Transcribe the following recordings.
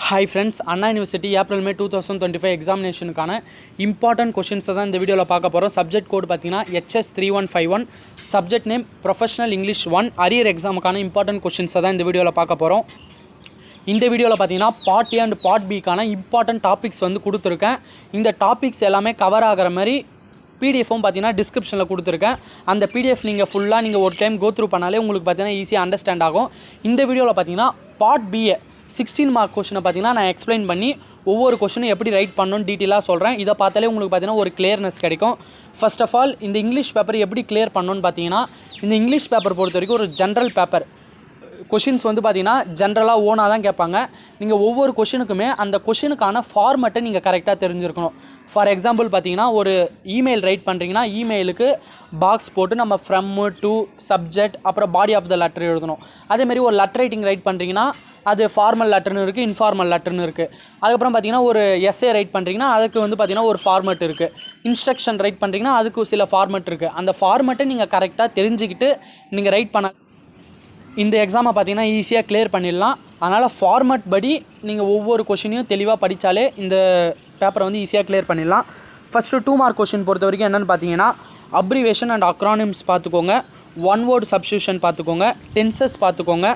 Hi friends, Anna University April May 2025 examinationக்கான important questions தான் இந்த வீடியோல பார்க்க போறோம். சப்ஜெக்ட் கோட் பாத்தீங்கன்னா HS3151, subject name Professional English 1, arrear எக்ஸாமுக்கான important questions தான் இந்த வீடியோல பார்க்க போறோம். இந்த வீடியோல பாத்தீங்கன்னா part A and part B கான important topics வந்து கொடுத்திருக்கேன். இந்த டாபிக்ஸ் எல்லாமே கவர் ஆகுற மாதிரி பிடிஎஃப்பும் பார்த்தீங்கன்னா டிஸ்கிரிப்ஷனில் கொடுத்துருக்கேன். அந்த பிடிஎஃப் நீங்கள் ஃபுல்லாக நீங்கள் ஒரு டைம் கோ த்ரூ பண்ணாலே உங்களுக்கு பார்த்தீங்கன்னா ஈஸியாக அண்டர்ஸ்டாண்ட் ஆகும். இந்த வீடியோவில் பார்த்தீங்கன்னா பார்ட் பிஏ 16 மார்க் கொஷினை பார்த்தீங்கன்னா நான் எக்ஸ்பிளைன் பண்ணி ஒவ்வொரு கொஷினும் எப்படி ரைட் பண்ணணும்னு டீட்டெயிலாக சொல்கிறேன். இதை பார்த்தாலே உங்களுக்கு பார்த்தீங்கன்னா ஒரு கிளியர்னஸ் கிடைக்கும். ஃபர்ஸ்ட் ஆஃப் ஆல் இந்த இங்கிலீஷ் பேப்பர் எப்படி கிளியர் பண்ணணும்னு பார்த்தீங்கன்னா, இந்த இங்கிலீஷ் பேப்பர் பொறுத்த வரைக்கும் ஒரு ஜென்ரல் பேப்பர். கொஷின்ஸ் வந்து பார்த்தீங்கன்னா ஜென்ரலாக ஓனாக தான் கேட்பாங்க. நீங்கள் ஒவ்வொரு கொஷினுக்குமே அந்த கொஷினுக்கான ஃபார்மெட்டை நீங்கள் கரெக்டாக தெரிஞ்சிருக்கணும். ஃபார் எக்ஸாம்பிள் பார்த்தீங்கன்னா, ஒரு இமெயில் ரைட் பண்ணுறீங்கன்னா இமெயிலுக்கு பாக்ஸ் போட்டு நம்ம ஃப்ரம் டு சப்ஜெக்ட் அப்புறம் பாடி ஆஃப் த லெட்டர் எழுதணும். அதேமாதிரி ஒரு லெட்டர் ரைட்டிங் ரைட் பண்ணுறீங்கன்னா அது ஃபார்மல் லெட்டர்னு இருக்குது, இன்ஃபார்மல் லெட்டர்னு இருக்குது. அதுக்கப்புறம் பார்த்தீங்கன்னா ஒரு எஸ்ஏ ரைட் பண்ணுறீங்கன்னா அதுக்கு வந்து பார்த்தீங்கன்னா ஒரு ஃபார்மெட் இருக்குது. இன்ஸ்ட்ரக்ஷன் ரைட் பண்ணுறீங்கன்னா அதுக்கு சில ஃபார்மெட் இருக்குது. அந்த ஃபார்மெட்டை நீங்கள் கரெக்டாக தெரிஞ்சுக்கிட்டு நீங்கள் ரைட் பண்ண இந்த எக்ஸாமை பார்த்தீங்கன்னா ஈஸியாக கிளியர் பண்ணிடலாம். அதனால் ஃபார்மட் படி நீங்கள் ஒவ்வொரு கொஷினையும் தெளிவாக படித்தாலே இந்த பேப்பரை வந்து ஈஸியாக கிளியர் பண்ணிடலாம். ஃபஸ்ட்டு 2 மார்க் கொஷின் பொறுத்த வரைக்கும் என்னென்னு பார்த்தீங்கன்னா, அப்ரிவேஷன் அண்ட் அக்ரானிம்ஸ் பார்த்துக்கோங்க, ஒன் வேர்டு சப்ஸ்டியூஷன் பார்த்துக்கோங்க, டென்சஸ் பார்த்துக்கோங்க,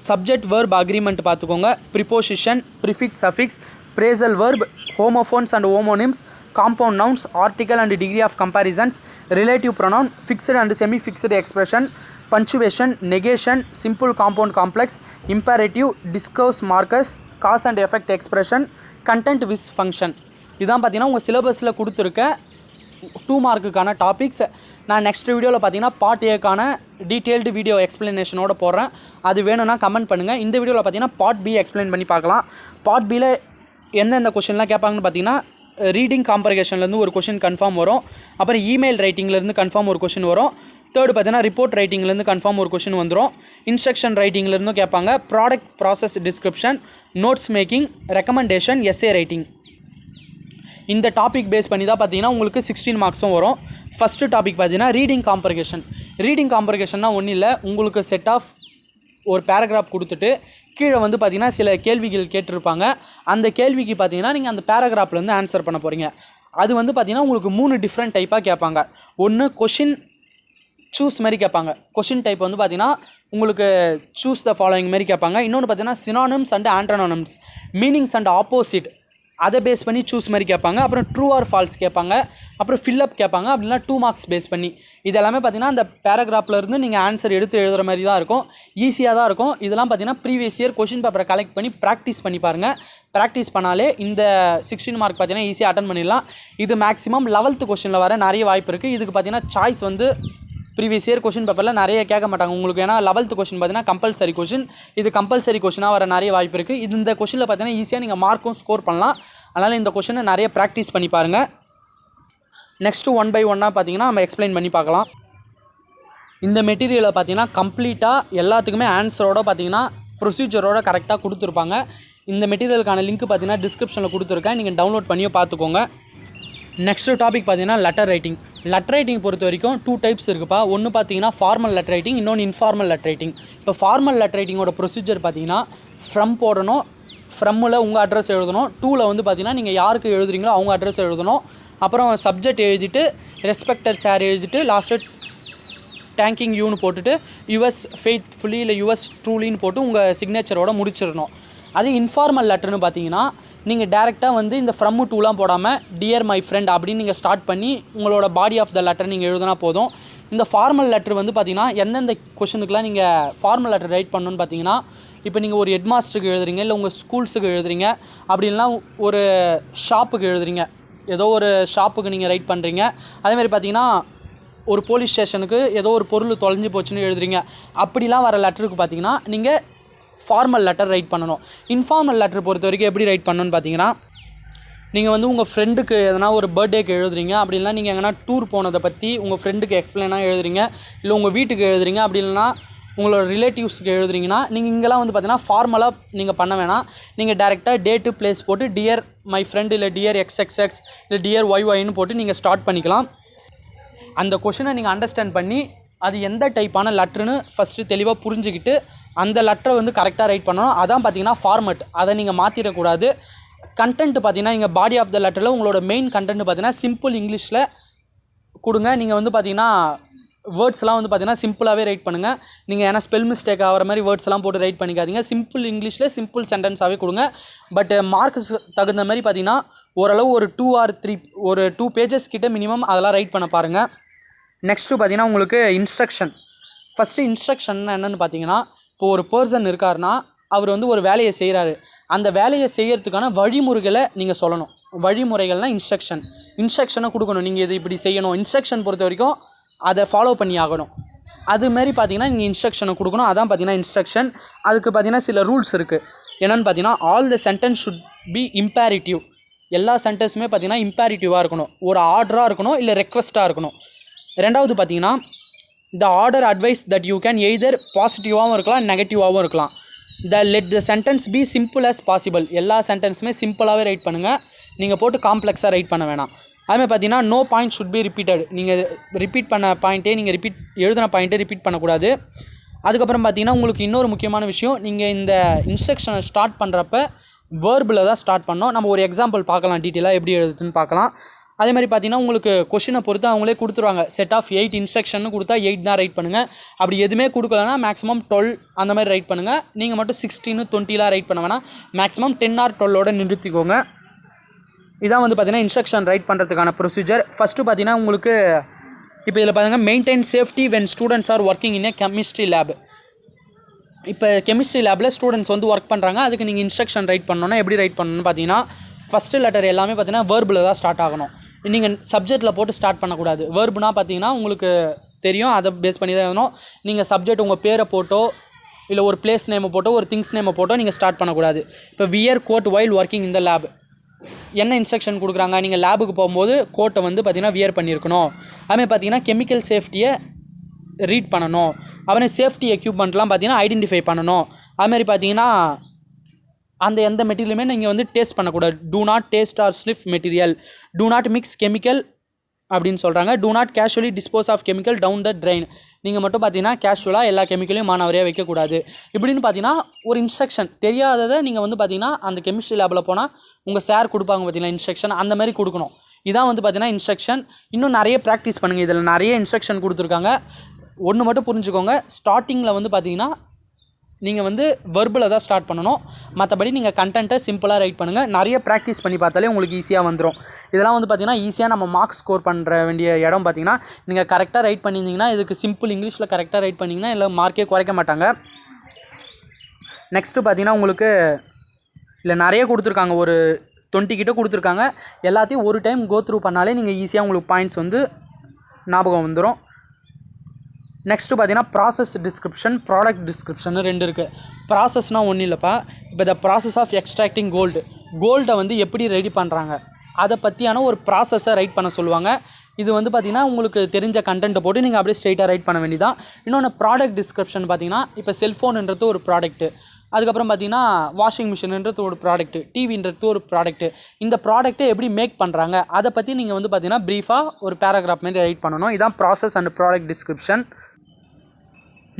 சப்ஜெக்ட் வேர்ப் அக்ரிமெண்ட் பார்த்துக்கோங்க, preposition, prefix, suffix, phrasal verb, homophones and homonyms, compound nouns, article and degree of comparisons, relative pronoun, fixed and semi fixed expression, punctuation, negation, simple compound complex, imperative, discourse markers, cause and effect expression, content vis function. இதுதான் பார்த்தீங்கன்னா உங்கள் சிலபஸில் கொடுத்துருக்க 2 மார்க்குக்கான topics. நான் next வீடியோவில் பார்த்தீங்கன்னா part ஏக்கான detailed video எக்ஸ்ப்ளனேஷனோட போடுறேன். அது வேணும்னா கமெண்ட் பண்ணுங்கள். இந்த வீடியோவில் பார்த்தீங்கன்னா பார்ட் பி எக்ஸ்பிளைன் பண்ணி பார்க்கலாம். பார்ட் பியில் எந்தெந்த கொஷின்லாம் கேட்பாங்கன்னு பார்த்தீங்கன்னா, ரீடிங் காம்ப்ரிஹென்ஷன்லேருந்து ஒரு கொஷின் கன்ஃபார்ம் வரும். அப்புறம் இமெயில் ரைட்டிங்லேருந்து கன்ஃபார்ம் ஒரு கொஷின் வரும். தேர்டு பார்த்தீங்கன்னா ரிப்போர்ட் ரைட்டிங்லேருந்து கன்ஃபார்ம் ஒரு கொஷின் வந்துடும். இன்ஸ்ட்ரக்ஷன் ரைட்டிங்லேருந்தும் கேட்பாங்க. Product process description, notes making, recommendation, S A writing. இந்த டாபிக் பேஸ் பண்ணி தான் பார்த்தீங்கன்னா உங்களுக்கு 16 மார்க்ஸும் வரும். ஃபஸ்ட்டு டாபிக் பார்த்தீங்கன்னா ரீடிங் காம்ப்ரிஹென்ஷன். ரீடிங் காம்ப்ரிஹென்ஷன்னா ஒன்றும் இல்லை, உங்களுக்கு செட் ஆஃப் ஒரு பேராகிராஃப் கொடுத்துட்டு கீழே வந்து பார்த்தீங்கன்னா சில கேள்விகள் கேட்டிருப்பாங்க. அந்த கேள்விக்கு பார்த்தீங்கன்னா நீங்கள் அந்த பேராகிராஃப்லேருந்து ஆன்சர் பண்ண போகிறீங்க. அது வந்து பார்த்தீங்கன்னா உங்களுக்கு 3 டிஃப்ரெண்ட் டைப்பாக கேட்பாங்க. ஒன்று கொஷின் சூஸ் மாதிரி கேட்பாங்க. கொஷின் டைப் வந்து பார்த்தீங்கன்னா உங்களுக்கு சூஸ் த ஃபாலோயிங் மாதிரி கேட்பாங்க. இன்னொன்று பார்த்தீங்கன்னா synonyms and antonyms, meanings and opposite, அதை பேஸ் பண்ணி சூஸ் மாதிரி கேட்பாங்க. அப்புறம் ட்ரூ ஆர் ஃபால்ஸ் கேட்பாங்க. அப்புறம் ஃபில்லப் கேட்பாங்க. அப்படின்னா 2 மார்க்ஸ் பேஸ் பண்ணி. இது எல்லாமே பார்த்தீங்கன்னா அந்த பேராகிராஃப்லேருந்து நீங்கள் ஆன்சர் எடுத்து எழுதுகிற மாதிரி தான் இருக்கும். ஈஸியாக தான் இருக்கும். இதெல்லாம் பார்த்தீங்கன்னா ப்ரீவியஸ் இயர் கொஷின் பேப்பரை கலெக்ட் பண்ணி ப்ராக்டிஸ் பண்ணி பாருங்கள். ப்ராக்டிஸ் பண்ணாலே இந்த 16 மார்க் பார்த்தீங்கன்னா ஈஸியாக அட்டன் பண்ணிடலாம். இது மேக்ஸிமம் 11th கொஷினில் வர நிறைய வாய்ப்பு இருக்குது. இதுக்கு பார்த்தீங்கன்னா சாய்ஸ் வந்து ப்ரீவியஸ் இயர் கொஷின் பேப்பரில் நிறைய கேட்க மாட்டாங்க உங்களுக்கு. ஏன்னா 11th கொஷின் பார்த்தீங்கன்னா கம்பல்சரி கொஷின். இது கம்பல்சரி கொஷினாக வர நிறைய வாய்ப்பு இருக்குது. இந்த கொஷினில் பார்த்தீங்கன்னா ஈஸியாக நீங்கள் மார்க்கும் ஸ்கோர் பண்ணலாம். அதனால் இந்த கொஷினை நிறைய ப்ராக்டிஸ் பண்ணி பாருங்கள். நெக்ஸ்ட்டு 1 by 1 பார்த்தீங்கன்னா நம்ம எக்ஸ்பிளைன் பண்ணி பார்க்கலாம். இந்த மெட்டீரியலை பார்த்தீங்கன்னா கம்ப்ளீட்டாக எல்லாத்துக்குமே ஆன்சரோட பார்த்தீங்கன்னா ப்ரொசீஜரோட கரெக்டாக கொடுத்துருப்பாங்க. இந்த மெட்டீரியலுக்கான லிங்க் பார்த்தீங்கன்னா டிஸ்கிரிப்ஷனில் கொடுத்துருக்கேன். நீங்கள் டவுன்லோட் பண்ணியோ பார்த்துக்கோங்க. நெக்ஸ்ட்டு டாபிக் பார்த்தீங்கன்னா லெட்டர் ரைட்டிங். லெட்டர் ரைட்டிங் பொறுத்த வரைக்கும் 2 டைப்ஸ் இருக்குப்பா. ஒன்று பார்த்தீங்கன்னா ஃபார்மல் லெட்டர் ரைட்டிங், இன்னொன்று இன்ஃபார்மல் லெட்டர் ரைட்டிங். இப்போ ஃபார்மல் லெட்டர் ரைட்டிங்கோட ப்ரொசீஜர் பார்த்தீங்கன்னா, ஃப்ரம் போடணும், ஃப்ரம்மில் உங்கள் அட்ரஸ் எழுதணும், டூவில் வந்து பார்த்தீங்கன்னா நீங்கள் யாருக்கு எழுதுறீங்களோ அவங்க அட்ரஸ் எழுதணும். அப்புறம் சப்ஜெக்ட் எழுதிட்டு ரெஸ்பெக்டட் சார் எழுதிட்டு லாஸ்ட்டு தேங்கிங் யூன்னு போட்டுட்டு யுஎஸ் ஃபெய்த்ஃபுல்லி இல்லை யுஎஸ் ட்ரூலின்னு போட்டு உங்கள் சிக்னேச்சரோட முடிச்சிடணும். அது இன்ஃபார்மல் லெட்டர்னு பார்த்தீங்கன்னா, நீங்கள் டேரெக்டாக வந்து இந்த ஃப்ரம் டூலாம் போடாமல் டியர் மை ஃப்ரெண்ட் அப்படின்னு நீங்கள் ஸ்டார்ட் பண்ணி உங்களோட பாடி ஆஃப் த லெட்டர் நீங்கள் எழுதினா போதும். இந்த ஃபார்மல் லெட்டர் வந்து பார்த்தீங்கன்னா எந்தெந்த கொஷனுக்குலாம் நீங்கள் ஃபார்மல் லெட்டர் ரைட் பண்ணணுன்னு பார்த்தீங்கன்னா, இப்போ நீங்கள் ஒரு ஹெட் மாஸ்டருக்கு எழுதுறீங்க, இல்லை உங்கள் ஸ்கூல்ஸுக்கு எழுதுறீங்க, அப்படின்லாம் ஒரு ஷாப்புக்கு எழுதுறீங்க, ஏதோ ஒரு ஷாப்புக்கு நீங்கள் ரைட் பண்ணுறீங்க. அதேமாதிரி பார்த்தீங்கன்னா ஒரு போலீஸ் ஸ்டேஷனுக்கு ஏதோ ஒரு பொருள் தொலைஞ்சு போச்சுன்னு எழுதுறீங்க. அப்படிலாம் வர லெட்டருக்கு பார்த்தீங்கன்னா நீங்கள் ஃபார்மல் லெட்டர் ரைட் பண்ணணும். இன்ஃபார்மல் லெட்டர் பொறுத்த வரைக்கும் எப்படி ரைட் பண்ணணும்னு பார்த்தீங்கன்னா, நீங்கள் வந்து உங்கள் ஃப்ரெண்டுக்கு எதனா ஒரு பர்த்டேக்கு எழுதுறீங்க, அப்படின்னா நீங்கள் எங்கன்னா டூர் போனதை பற்றி உங்கள் ஃப்ரெண்டுக்கு எக்ஸ்பிளைனாக எழுதுறீங்க, இல்லை உங்கள் வீட்டுக்கு எழுதுறீங்க, அப்படி இல்லைனா உங்களோட ரிலேட்டிவ்ஸுக்கு எழுதுறீங்கன்னா நீங்கள் இங்கெல்லாம் வந்து பார்த்தீங்கன்னா ஃபார்மலாக நீங்கள் பண்ண வேணாம். நீங்கள் டேரெக்டாக டேட்டு பிளேஸ் போட்டு டியர் மை ஃப்ரெண்ட் இல்லை டியர் XXX இல்லை டியர் YYன்னு போட்டு நீங்கள் ஸ்டார்ட் பண்ணிக்கலாம். அந்த கொஷினை நீங்கள் அண்டர்ஸ்டாண்ட் பண்ணி அது எந்த டைப்பான லெட்டர்னு ஃபஸ்ட்டு தெளிவாக புரிஞ்சுக்கிட்டு அந்த லெட்டரை வந்து கரெக்டாக ரைட் பண்ணணும். அதான் பார்த்தீங்கன்னா ஃபார்மட். அதை நீங்கள் மாற்றிடக்கூடாது. கண்டென்ட் பார்த்தீங்கன்னா நீங்கள் பாடி ஆஃப் த லெட்டரில் உங்களோட மெயின் கண்டென்ட் பார்த்தீங்கன்னா சிம்பிள் இங்கிலீஷில் கொடுங்க. நீங்கள் வந்து பார்த்தீங்கன்னா வேர்ட்ஸ்லாம் வந்து பார்த்தீங்கன்னா சிம்பிளாகவே ரைட் பண்ணுங்கள். நீங்கள் ஏன்னா ஸ்பெல் மிஸ்டேக் ஆகிற மாதிரி வேர்ட்ஸ்லாம் போட்டு ரைட் பண்ணிக்காதீங்க. சிம்பிள் இங்கிலீஷில் சிம்பிள் சென்டென்ஸாகவே கொடுங்க. பட் மார்க்ஸ் தகுந்த மாதிரி பார்த்தீங்கன்னா ஓரளவு ஒரு 2 or 3 ஒரு 2 பேஜஸ் கிட்ட மினிமம் அதெல்லாம் ரைட் பண்ண பாருங்கள். நெக்ஸ்ட்டு பார்த்தீங்கன்னா உங்களுக்கு இன்ஸ்ட்ரக்ஷன். ஃபஸ்ட்டு இன்ஸ்ட்ரக்ஷன் என்னென்னு பார்த்தீங்கன்னா, இப்போ ஒரு பர்சன் இருக்காருன்னா அவர் வந்து ஒரு வேலையை செய்கிறாரு. அந்த வேலையை செய்கிறதுக்கான வழிமுறைகளை நீங்கள் சொல்லணும். வழிமுறைகள்னால் இன்ஸ்ட்ரக்ஷனை கொடுக்கணும். நீங்கள் இது இப்படி செய்யணும். இன்ஸ்ட்ரக்ஷன் பொறுத்த வரைக்கும் அதை ஃபாலோ பண்ணி ஆகணும். அதுமாரி பார்த்தீங்கன்னா நீங்கள் இன்ஸ்ட்ரக்ஷனை கொடுக்கணும். அதான் பார்த்தீங்கன்னா இன்ஸ்ட்ரக்ஷன். அதுக்கு பார்த்தீங்கன்னா சில ரூல்ஸ் இருக்குது. என்னென்னு பார்த்தீங்கன்னா, all the sentence should be imperative. எல்லா சென்டென்ஸுமே பார்த்தீங்கன்னா இம்பேரிட்டிவாக இருக்கணும். ஒரு ஆர்டராக இருக்கணும், இல்லை ரெக்வஸ்ட்டாக இருக்கணும். ரெண்டாவது பார்த்தீங்கன்னா, the order advice that you can either பாசிட்டிவாகவும் இருக்கலாம், நெகட்டிவாகவும் இருக்கலாம். Let the sentence be simple as possible. எல்லா சென்டென்ஸுமே சிம்பிளாகவே ரைட் பண்ணுங்கள். நீங்கள் போட்டு காம்ப்ளெக்ஸாக ரைட் பண்ண வேணாம். அதுமாதிரி பார்த்தீங்கன்னா, no point should be repeated. நீங்கள் ரிப்பீட் பண்ண பாயிண்ட்டே நீங்கள் எழுதின பாயிண்ட்டே ரிப்பீட் பண்ணக்கூடாது. அதுக்கப்புறம் பார்த்தீங்கன்னா, உங்களுக்கு இன்னொரு முக்கியமான விஷயம், நீங்கள் இந்த இன்ஸ்ட்ரக்ஷனை ஸ்டார்ட் பண்ணுறப்ப வேர்பில் தான் ஸ்டார்ட் பண்ணோம். நம்ம ஒரு எக்ஸாம்பிள் பார்க்கலாம், டீட்டெயிலாக எப்படி எழுதுன்னு பார்க்கலாம். அதே மாதிரி பார்த்தீங்கன்னா, உங்களுக்கு கொஷினை பொறுத்து அவங்களே கொடுத்துருவாங்க. செட் ஆஃப் 8 இன்ஸ்ட்ரக்ஷன் கொடுத்தா 8 தான் ரைட் பண்ணுங்கள். அப்படி எதுவுமே கொடுக்கலன்னா மேக்ஸிமம் 12 அந்த மாதிரி ரைட் பண்ணுங்கள். நீங்கள் மட்டும் 16, 20லாம் ரைட் பண்ண வேணாம். Maximum 10 or 12ஓட நிறுத்திக்கோங்க. இதான் வந்து பார்த்தீங்கன்னா இன்ஸ்ட்ரக்ஷன் ரைட் பண்ணுறதுக்கான ப்ரொசீஜர். ஃபஸ்ட்டு பார்த்தீங்கன்னா உங்களுக்கு இப்போ இதில் பாருங்கள், maintain safety when students are working in A chemistry lab. இப்போ கெமிஸ்ட்ரி லேபில் ஸ்டூடெண்ட்ஸ் வந்து ஒர்க் பண்ணுறாங்க. அதுக்கு நீங்கள் இன்ஸ்ட்ரக்ஷன் ரைட் பண்ணணுன்னா எப்படி ரைட் பண்ணணும்னு பார்த்தீங்கன்னா, ஃபஸ்ட்டு லெட்டர் எல்லாமே பார்த்தீங்கன்னா வேர்பில் தான் ஸ்டார்ட் ஆகணும். நீங்கள் சப்ஜெக்டில் போட்டு ஸ்டார்ட் பண்ணக்கூடாது. வேர்புனா பார்த்தீங்கன்னா உங்களுக்கு தெரியும், அதை பேஸ் பண்ணி தான் எழுதணும். நீங்கள் சப்ஜெக்ட் உங்கள் பேரை போட்டோ இல்லை ஒரு பிளேஸ் நேமை போட்டோ ஒரு திங்ஸ் நேமை போட்டோ நீங்கள் ஸ்டார்ட் பண்ணக்கூடாது. இப்போ வியர் கோட் வைல் ஒர்க்கிங் இந்த லேப். என்ன இன்ஸ்ட்ரக்ஷன் கொடுக்குறாங்க, நீங்கள் லேபுக்கு போகும்போது கோட்டை வந்து பார்த்தீங்கன்னா வியர் பண்ணியிருக்கணும். அதுமாதிரி பார்த்தீங்கன்னா கெமிக்கல் சேஃப்டியை ரீட் பண்ணணும். அதுமாதிரி சேஃப்டி எக்யூப்மெண்ட்லாம் பார்த்தீங்கன்னா ஐடென்டிஃபை பண்ணணும். அதுமாதிரி பார்த்தீங்கன்னா அந்த எந்த மெட்டீரியலுமே நீங்கள் வந்து டேஸ்ட் பண்ணக்கூடாது. Do not taste or sniff material. Do not mix chemical அப்படின்னு சொல்கிறாங்க. Do not casually dispose of chemical down the drain. நீங்கள் மட்டும் பார்த்தீங்கன்னா கேஷுவலாக எல்லா கெமிக்கலையும் மாணவரையாக வைக்கக்கூடாது. இப்படின்னு பார்த்தீங்கன்னா ஒரு இன்ஸ்ட்ரக்ஷன் தெரியாததை நீங்கள் வந்து பார்த்தீங்கன்னா அந்த கெமிஸ்ட்ரி லேபில் போனால் உங்கள் சார் கொடுப்பாங்க பார்த்தீங்கன்னா இன்ஸ்ட்ரக்ஷன், அந்த மாதிரி கொடுக்கணும். இதான் வந்து பார்த்தீங்கன்னா இன்ஸ்ட்ரக்ஷன். இன்னும் நிறைய ப்ராக்டிஸ் பண்ணுங்கள். இதில் நிறைய இன்ஸ்ட்ரக்ஷன் கொடுத்துருக்காங்க. ஒன்று மட்டும் புரிஞ்சுக்கோங்க, ஸ்டார்டிங்கில் வந்து பார்த்தீங்கன்னா நீங்கள் வந்து வெர்பில் தான் ஸ்டார்ட் பண்ணணும். மற்றபடி நீங்கள் கண்டென்ட்டை சிம்பிளாக ரைட் பண்ணுங்கள். நிறைய ப்ராக்டிஸ் பண்ணி பார்த்தாலே உங்களுக்கு ஈஸியாக வந்துடும். இதெல்லாம் வந்து பார்த்திங்கன்னா ஈஸியாக நம்ம மார்க்ஸ் ஸ்கோர் பண்ணுற வேண்டிய இடம் பார்த்திங்கன்னா, நீங்கள் கரெக்டாக ரைட் பண்ணியிருந்தீங்கன்னா, இதுக்கு சிம்பிள் இங்கிலீஷில் கரெக்டாக ரைட் பண்ணிங்கன்னா இல்லை மார்க்கே குறைக்க மாட்டாங்க. நெக்ஸ்ட்டு பார்த்திங்கன்னா உங்களுக்கு இல்லை நிறைய கொடுத்துருக்காங்க, ஒரு 20 கிட்ட கொடுத்துருக்காங்க. எல்லாத்தையும் ஒரு டைம் கோ த்ரூ பண்ணாலே நீங்கள் ஈஸியாக உங்களுக்கு பாயிண்ட்ஸ் வந்து ஞாபகம் வந்துடும். நெக்ஸ்ட்டு பார்த்தீங்கன்னா ப்ராசஸ் டிஸ்கிரிப்ஷன், ப்ராடக்ட் டிஸ்கிரிப்ஷன் 2 இருக்குது. ப்ராசஸ்னால் ஒன்றும் இல்லைப்பா, இப்போ த ப்ராசஸ் ஆஃப் எக்ஸ்ட்ராக்டிங் கோல்டை வந்து எப்படி ரெடி பண்ணுறாங்க அதை பற்றியான ஒரு ப்ராசஸை ரைட் பண்ண சொல்லுவாங்க. இது வந்து பார்த்திங்கன்னா உங்களுக்கு தெரிஞ்ச கண்டென்ட்டை போட்டு நீங்கள் அப்படியே ஸ்ட்ரெயிட்டாக ரைட் பண்ண வேண்டியதான். இன்னொன்று ப்ராடக்ட் டிஸ்கிரிப்ஷன் பார்த்திங்கன்னா, இப்போ செல்ஃபோனுன்றது ஒரு ப்ராடக்ட்டு, அதுக்கப்புறம் பார்த்திங்கன்னா வாஷிங் மிஷின்ன்றது ஒரு ப்ராடக்ட்டு, டிவின்றது ஒரு ப்ராடக்ட்டு. இந்த ப்ராடக்ட்டை எப்படி மேக் பண்ணுறாங்க அதை பற்றி நீங்கள் வந்து பார்த்திங்கன்னா ப்ரீஃபாக ஒரு பேராகிராஃப் மாதிரி ரைட் பண்ணணும். இதுதான் process and product description.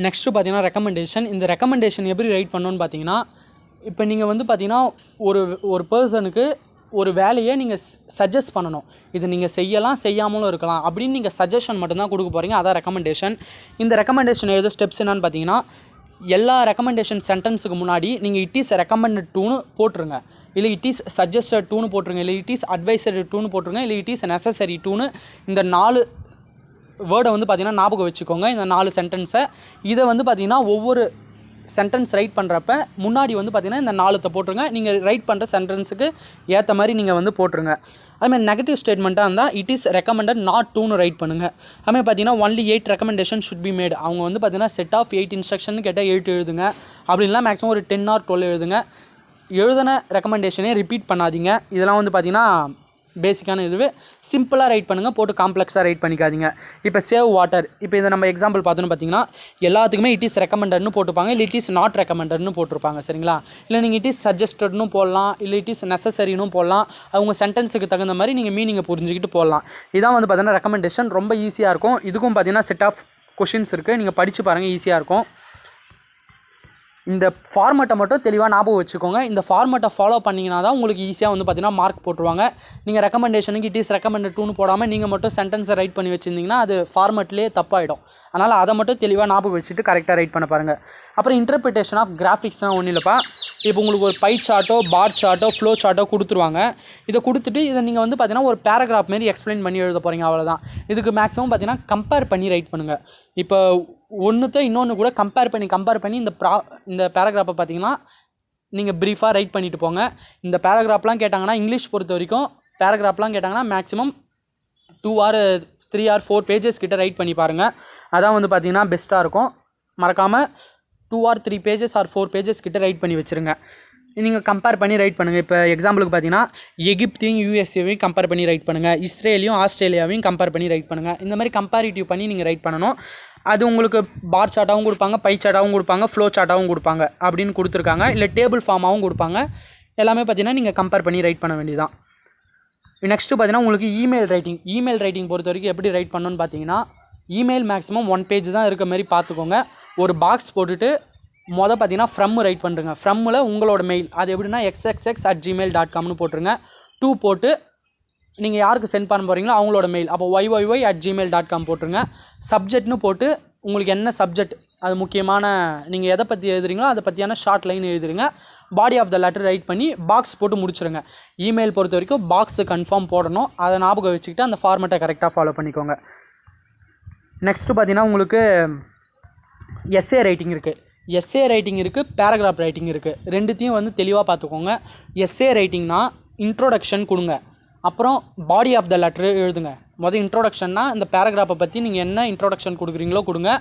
Next பார்த்தீங்கன்னா ரெக்கமெண்டேஷன். இந்த ரெக்கமெண்டேஷன் எப்படி ரைட் பண்ணணும்னு பார்த்தீங்கன்னா, இப்போ நீங்கள் வந்து பார்த்தீங்கன்னா ஒரு பர்சனுக்கு ஒரு வேலையை நீங்கள் சஜஸ்ட் பண்ணணும். இது நீங்கள் செய்யலாம் செய்யாமலும் இருக்கலாம் அப்படின்னு நீங்கள் சஜஷன் மட்டும்தான் கொடுக்க போகிறீங்க. அதான் ரெக்கமெண்டேஷன். இந்த ரெக்கமெண்டேஷன் எழுத ஸ்டெப்ஸ் என்னன்னு பார்த்தீங்கன்னா, எல்லா ரெக்கமெண்டேஷன் சென்டென்ஸுக்கு முன்னாடி நீங்கள் இட் இஸ் ரெக்கமெண்டட் டூன்னு போட்டுருங்க, இல்லை இட் இஸ் சஜஸ்டட் டூன்னு போட்டுருங்க, இல்லை இட் இஸ் அட்வைசரி டூன்னு போட்டுருங்க, இல்லை இட் இஸ் நெசசரி டூன்னு இந்த 4 வேர்டை வந்து பார்த்திங்கன்னா ஞாபகம் வச்சுக்கோங்க. இந்த 4 சென்டென்ஸை இதை வந்து பார்த்திங்கன்னா ஒவ்வொரு சென்டென்ஸ் ரைட் பண்ணுறப்ப முன்னாடி வந்து பார்த்திங்கன்னா இந்த 4 போட்டுருங்க. நீங்கள் ரைட் பண்ணுற சென்டென்ஸுக்கு ஏற்ற மாதிரி நீங்கள் வந்து போட்டுருங்க. அதுமாதிரி நெகட்டிவ் ஸ்டேட்மெண்ட்டாக இருந்தால் இட் இஸ் ரெக்கமெண்டட் நாட் டூன்னு ரைட் பண்ணுங்கள். அதுமாதிரி பார்த்தீங்கன்னா only 8 recommendation should be made. அவங்க வந்து பார்த்திங்கன்னா செட் ஆஃப் 8 இன்ஸ்ட்ரக்ஷன் கேட்டால் 8 எழுதுங்க. அப்படின்லாம் மேக்ஸிமம் ஒரு 10 or 12 எழுதுங்க. எழுதின ரெக்கமெண்டேஷனே ரிப்பீட் பண்ணாதீங்க. இதெல்லாம் வந்து பார்த்திங்கன்னா பேசிக்கான இதுவே சிம்பிளாக ரைட் பண்ணுங்கள், போட்டு காம்ப்ளெக்ஸாக ரைட் பண்ணிக்காதீங்க. இப்போ சேவ் வாட்டர், இப்போ இதை நம்ம எக்ஸாம்பிள் பார்த்தோன்னு பார்த்தீங்கன்னா எல்லாத்துக்குமே இட் இஸ் ரெக்கமெண்டட்னு போட்டுப்பாங்க, இல்லை இட் இஸ் நாட் ரெக்கமெண்டட்னு போட்டிருப்பாங்க. சரிங்களா? இல்லை நீங்கள் இட் இஸ் சஜஸ்டட்னு போடலாம், இல்லை இட் இஸ் நெசசரினும் போடலாம். அவங்க சென்டென்ஸுக்கு தகுந்த மாதிரி நீங்கள் மீனிங்கை புரிஞ்சுக்கிட்டு போடலாம். இதான் வந்து பார்த்தீங்கன்னா ரெக்கமெண்டேஷன். ரொம்ப ஈஸியாக இருக்கும். இதுக்கும் பார்த்தீங்கன்னா செட் ஆஃப் கொஷின்ஸ் இருக்குது, நீங்கள் படித்து பாருங்கள், ஈஸியாக இருக்கும். இந்த ஃபார்மேட்டை மட்டும் தெளிவாக ஞாபகம் வச்சுக்கோங்க. இந்த ஃபார்மேட்டை ஃபாலோ பண்ணிங்கன்னா தான் உங்களுக்கு ஈஸியாக வந்து பார்த்தீங்கன்னா மார்க் போட்டுருவாங்க. நீங்கள் ரெக்கமெண்டேஷனுக்கு இட் இஸ் ரெக்கமெண்டட் டூன்னு போடாமல் நீங்கள் மட்டும் சென்டென்ஸை ரைட் பண்ணி வச்சுருந்தீங்கன்னா அது ஃபார்மேட்லேயே தப்பாயிடும். அதனால் அதை மட்டும் தெளிவாக ஞாபகம் வச்சுட்டு கரெக்டாக ரைட் பண்ண பாருங்கள். அப்புறம் இன்டர்பிரிட்டேஷன் ஆஃப் கிராஃபிக்ஸ்னால் ஒன்றும் இல்லைப்பா. இப்போ உங்களுக்கு ஒரு பை சார்ட்டோ பார் சார்ட்டோ ஃப்ளோ சார்ட்டோ கொடுத்துருவாங்க. இதை கொடுத்துட்டு இதை நீங்கள் வந்து பார்த்தீங்கன்னா ஒரு பேராகிராஃப் மாரி எக்ஸ்பிளைன் பண்ணி எழுத போகிறீங்க, அவ்வளோதான். இதுக்கு மேக்ஸிமம் பார்த்தீங்கன்னா கம்பேர் பண்ணி ரைட் பண்ணுங்கள். இப்போ ஒன்றுத்தை இன்னொன்று கூட கம்பேர் பண்ணி இந்த பேராகிராஃபை பார்த்தீங்கன்னா நீங்கள் ப்ரீஃபாக ரைட் பண்ணிட்டு போங்க. இந்த பேராகிராஃப்லாம் கேட்டாங்கன்னா இங்கிலீஷ் பொறுத்த வரைக்கும் பேராகிராஃப்லாம் கேட்டாங்கன்னா மேக்ஸிமம் 2 or 3 or 4 பேஜஸ் கிட்ட ரைட் பண்ணி பாருங்கள். அதான் வந்து பார்த்தீங்கன்னா பெஸ்ட்டாக இருக்கும். மறக்காமல் 2 or 3 பேஜஸ் ஆர் 4 பேஜஸ் கிட்ட ரைட் பண்ணி வச்சுருங்க. நீங்கள் கம்பேர் பண்ணி ரைட் பண்ணுங்கள். இப்போ எக்ஸாம்பிளுக்கு பார்த்தீங்கன்னா எகிப்தையும் யூஎஸ்ஏவையும் கம்பேர் பண்ணி ரைட் பண்ணுங்கள், இஸ்ரேலையும் ஆஸ்திரேலியாவையும் கம்பேர் பண்ணி ரைட் பண்ணுங்கள். இந்த மாதிரி கம்பேரிட்டிவ் பண்ணி நீங்கள் ரைட் பண்ணணும். அது உங்களுக்கு பார் சார்ட்டாகவும் கொடுப்பாங்க, பை சார்ட்டாகவும் கொடுப்பாங்க, ஃப்ளோ சார்ட்டாகவும் கொடுப்பாங்க அப்படின்னு கொடுத்துருக்காங்க. இல்லை டேபிள் ஃபார்மாகவும் கொடுப்பாங்க. எல்லாமே பார்த்தீங்கன்னா நீங்கள் கம்பேர் பண்ணி ரைட் பண்ண வேண்டியதான். நெக்ஸ்ட்டு பார்த்தீங்கன்னா உங்களுக்கு இமெயில் ரைட்டிங் பொறுத்த வரைக்கும் எப்படி ரைட் பண்ணணும்னு பார்த்தீங்கன்னா இமெயில் மேக்ஸிமம் 1 பேஜ் தான் இருக்க மாதிரி பார்த்துக்கோங்க. ஒரு பாக்ஸ் போட்டுட்டு பார்த்தீங்கன்னா ஃப்ரம் ரைட் பண்ணுறங்க. ஃப்ரம்மில் உங்களோட மெயில் அது எப்படின்னா xxx@gmail.comனு போட்டுருங்க. 2 போட்டு நீங்கள் யாருக்கு சென்ட் பண்ண போகிறீங்களோ அவங்களோட மெயில், அப்போ yyyy@gmail.com போட்டுருங்க. சப்ஜெக்ட்னு போட்டு உங்களுக்கு என்ன சப்ஜெக்ட் அது முக்கியமான நீங்கள் எதை பற்றி எழுதுறீங்களோ அதை பற்றியான ஷார்ட் லைன் எழுதுறீங்க. Body of the letter write பண்ணி பாக்ஸ் போட்டு முடிச்சுருங்க. இமெயில் பொறுத்த வரைக்கும் பாக்ஸு கன்ஃபார்ம் போடணும். அதை ஞாபகம் வச்சுக்கிட்டு அந்த ஃபார்மேட்டை கரெக்டாக ஃபாலோ பண்ணிக்கோங்க. நெக்ஸ்ட்டு பார்த்தீங்கன்னா உங்களுக்கு எஸ்ஏ ரைட்டிங் இருக்குது, பேராகிராஃப் ரைட்டிங் இருக்குது. ரெண்டுத்தையும் வந்து தெளிவாக பார்த்துக்கோங்க. எஸ்ஏ ரைட்டிங்னா இன்ட்ரோடக்ஷன் கொடுங்க, அப்புறம் பாடி ஆஃப் த லெட்ரு எழுதுங்க. இன்ட்ரோடக்ஷன்னா இந்த பேராகிராஃபை பற்றி நீங்கள் என்ன இன்ட்ரோடக்ஷன் கொடுக்குறீங்களோ கொடுங்க.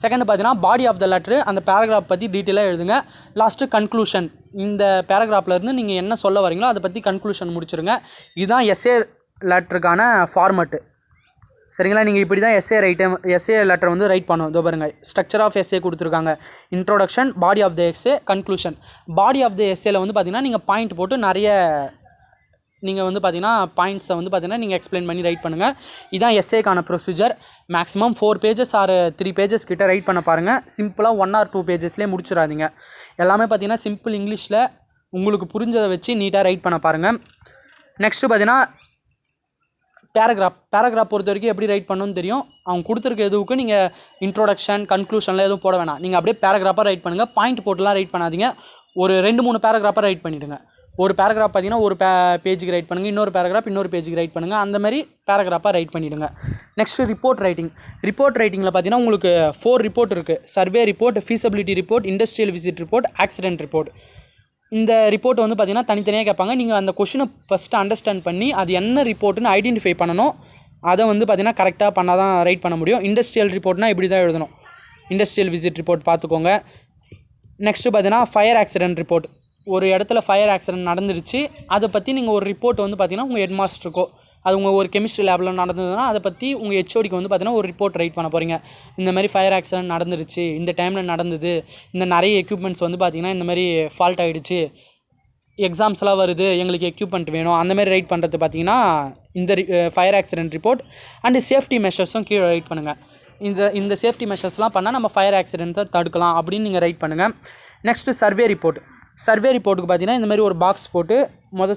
செகண்ட் பார்த்தீங்கன்னா பாடி ஆஃப் த லெட்ரு அந்த பேராகிராஃப் பற்றி டீட்டெயிலாக எழுதுங்க. லாஸ்ட்டு கன்க்ளூஷன், இந்த பேராகிராஃப்லேருந்து நீங்கள் என்ன சொல்ல வரீங்களோ அதை பற்றி கன்க்ளூஷன் முடிச்சுருங்க. இதுதான் எஸ்ஏ லெட்டருக்கான ஃபார்மேட்டு. சரிங்களா? நீங்கள் இப்படி தான் எஸ்ஏ லெட்டர் வந்து ரைட் பண்ணணும். இதோ பாருங்கள், ஸ்ட்ரக்சர் ஆஃப் எஸ்ஏ கொடுத்துருக்காங்க. Introduction, body of the essay, conclusion. Body of the எஸ்ஏல வந்து பார்த்தீங்கன்னா நீங்கள் பாயிண்ட் போட்டு நிறைய நீங்கள் வந்து பார்த்தீங்கன்னா பாயிண்ட்ஸை வந்து பார்த்தீங்கன்னா நீங்கள் எக்ஸ்பிளைன் பண்ணி ரைட் பண்ணுங்கள். இதுதான் எஸ்ஏக்கான procedure. Maximum 4 pages or 3 pages கிட்ட ரைட் பண்ண பாருங்கள். சிம்பிளாக 1 or 2 பேஜஸ்லேயே முடிச்சிடாதீங்க. எல்லாமே பார்த்தீங்கன்னா சிம்பிள் இங்கிலீஷில் உங்களுக்கு புரிஞ்சதை வச்சு நீட்டாக ரைட் பண்ண பாருங்கள். நெக்ஸ்ட்டு பார்த்தீங்கன்னா பேராகிராஃப் பொறுத்த வரைக்கும் எப்படி ரைட் பண்ணணும்னு தெரியும். அவங்க கொடுத்துருக்க எதுவுக்கு நீங்கள் இன்ட்ரோடக்ஷன், கன்க்ளூஷனில் எதுவும் போட வேணாம். நீங்கள் அப்படியே பேராகிராஃபாக ரைட் பண்ணுங்கள். பாயிண்ட் போட்டுலாம் ரைட் பண்ணாதீங்க. ஒரு 2-3 பேராகிராஃபாக ரைட் பண்ணிவிடுங்க. ஒரு பேராகிராஃப் பார்த்தீங்கன்னா ஒரு பேஜுக்கு ரைட் பண்ணுங்கள், இன்னொரு பேராகிராஃப் இன்னொரு பேஜுக்கு ரைட் பண்ணுங்கள். அந்த மாதிரி பேராகிராஃபாக ரைட் பண்ணிவிடுங்க. நெக்ஸ்ட்டு ரிப்போர்ட் ரைட்டிங்கில் பார்த்தீங்கன்னா உங்களுக்கு 4 ரிப்போர்ட் இருக்குது. Survey report, feasibility report, industrial visit report, accident report. இந்த ரிப்போர்ட் வந்து பார்த்தீங்கன்னா தனித்தனியாக கேட்பாங்க. நீங்கள் அந்த கொஷினை ஃபஸ்ட்டு அண்டர்ஸ்டாண்ட் பண்ணி அது என்ன ரிப்போர்ட்டுன்னு ஐடென்டிஃபை பண்ணணும். அதை வந்து பார்த்தீங்கன்னா கரெக்டாக பண்ணால் தான் ரைட் பண்ண முடியும். இண்டஸ்ட்ரியல் ரிப்போர்ட்னால் இப்படி தான் எழுதணும். இண்டஸ்ட்ரியல் விசிட் ரிப்போர்ட் பார்த்துக்கோங்க. நெக்ஸ்ட்டு பார்த்தீங்கன்னா ஃபயர் ஆக்சிடென்ட் ரிப்போர்ட். ஒரு இடத்துல ஃபயர் ஆக்சிடென்ட் நடந்துருச்சு, அதை பற்றி நீங்கள் ஒரு ரிப்போர்ட் வந்து பார்த்தீங்கன்னா உங்கள் ஹெட் மாஸ்டருக்கோ, அது உங்கள் ஒரு கெமிஸ்ட்ரி லேபில் நடந்ததுன்னா அதை பற்றி உங்கள் ஹெச்ஓடிக்கு வந்து பார்த்தீங்கன்னா ஒரு ரிப்போர்ட் ரைட் பண்ண போகிறீங்க. இந்த மாதிரி ஃபயர் ஆக்சிடென்ட் நடந்துருச்சு, இந்த டைமில் நடந்தது, இந்த நிறைய எக்யூப்மெண்ட்ஸ் வந்து பார்த்திங்கன்னா இந்த மாதிரி ஃபால்ட் ஆகிடுச்சு, எக்ஸாம்ஸ்லாம் வருது, எங்களுக்கு எக்யூப்மெண்ட் வேணும், அந்த மாதிரி ரைட் பண்ணுறது பார்த்தீங்கன்னா இந்த fire accident report. And safety மெஷர்ஸும் கீழே ரைட் பண்ணுங்கள். இந்த சேஃப்டி மெஷர்ஸ்லாம் பண்ணால் நம்ம ஃபயர் ஆக்சிடென்ட்டை தடுக்கலாம் அப்படின்னு நீங்கள் ரைட் பண்ணுங்கள். நெக்ஸ்ட்டு சர்வே ரிப்போர்ட்டுக்கு பார்த்தீங்கன்னா இந்த மாதிரி ஒரு பாக்ஸ் போட்டு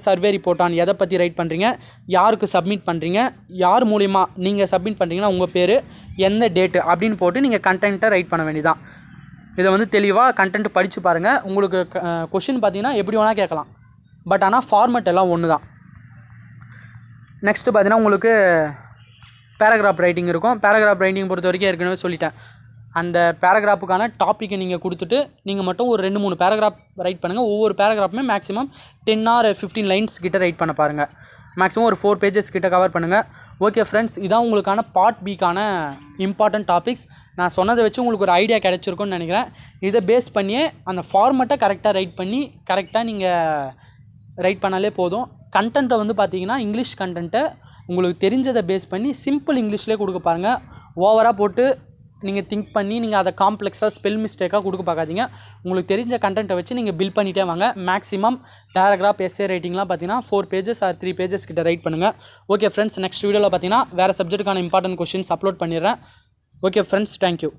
சர்வே ரிப்போர்ட் ஆன் எதை பற்றி ரைட் பண்ணுறீங்க, யாருக்கு சப்மிட் பண்ணுறீங்க, யார் மூலிமா நீங்கள் சப்மிட் பண்ணுறீங்கன்னா உங்கள் பேர், எந்த டேட்டு அப்படின்னு போட்டு நீங்கள் கண்டென்ட்டை ரைட் பண்ண வேண்டியதான். இதை வந்து தெளிவாக கண்டென்ட் படித்து பாருங்கள். உங்களுக்கு கொஷின் பார்த்தீங்கன்னா எப்படி வேணால் கேட்கலாம், பட் ஆனால் ஃபார்மேட் எல்லாம் ஒன்று தான். நெக்ஸ்ட்டு பார்த்தீங்கன்னா உங்களுக்கு பேராகிராஃப் ரைட்டிங் இருக்கும். பேராகிராஃப் ரைட்டிங் பொறுத்த வரைக்கும் ஏற்கனவே சொல்லிட்டேன். அந்த பேராகிராஃபுக்கான டாப்பிக்கை நீங்கள் கொடுத்துட்டு நீங்கள் மட்டும் ஒரு 2-3 பேராகிராஃப் ரைட் பண்ணுங்கள். ஒவ்வொரு பேராகிராஃபுமே மேக்ஸிமம் 10 or 15 லைன்ஸ் கிட்ட ரைட் பண்ண பாருங்கள். மேக்ஸிமம் ஒரு 4 பேஜஸ் கிட்ட கவர் பண்ணுங்கள். ஓகே ஃப்ரெண்ட்ஸ், இதான் உங்களுக்கான பார்ட் பிக்கான இம்பார்ட்டன்ட் டாபிக்ஸ். நான் சொன்னதை வச்சு உங்களுக்கு ஒரு ஐடியா கிடச்சிருக்குன்னு நினைக்கிறேன். இதை பேஸ் பண்ணியே அந்த ஃபார்மேட்டை கரெக்டாக ரைட் பண்ணி கரெக்டாக நீங்கள் ரைட் பண்ணாலே போதும். கண்டென்ட்டை வந்து பார்த்தீங்கன்னா இங்கிலீஷ் கண்டென்ட்டை உங்களுக்கு தெரிஞ்சதை பேஸ் பண்ணி சிம்பிள் இங்கிலீஷ்லேயே கொடுக்க பாருங்கள். ஓவராக போட்டு நீங்கள் திங்க் பண்ணி நீங்கள் அதை காம்ப்ளெக்ஸாக ஸ்பெல் மிஸ்டேக்காக கொடுக்க பார்க்காதீங்க. உங்களுக்கு தெரிஞ்ச கண்டென்ட்டை வச்சு நீங்கள் பில் பண்ணிட்டே வாங்க. மேக்ஸிமம் பேராகிராஃப் எஸ்ஏ ரைட்டிங்லாம் பார்த்தீங்கன்னா 4 பேஜஸ் ஆர் 3 பேஜஸ் கிட்ட ரைட் பண்ணுங்கள். ஓகே ஃப்ரெண்ட்ஸ், நெக்ஸ்ட் வீடியோவில் பார்த்தீங்கன்னா வேறு சப்ஜெக்ட்டுக்கான இம்பார்ட்டன்ட் கொஷின்ஸ் அப்லோட் பண்ணிடுறேன். Okay friends, thank you.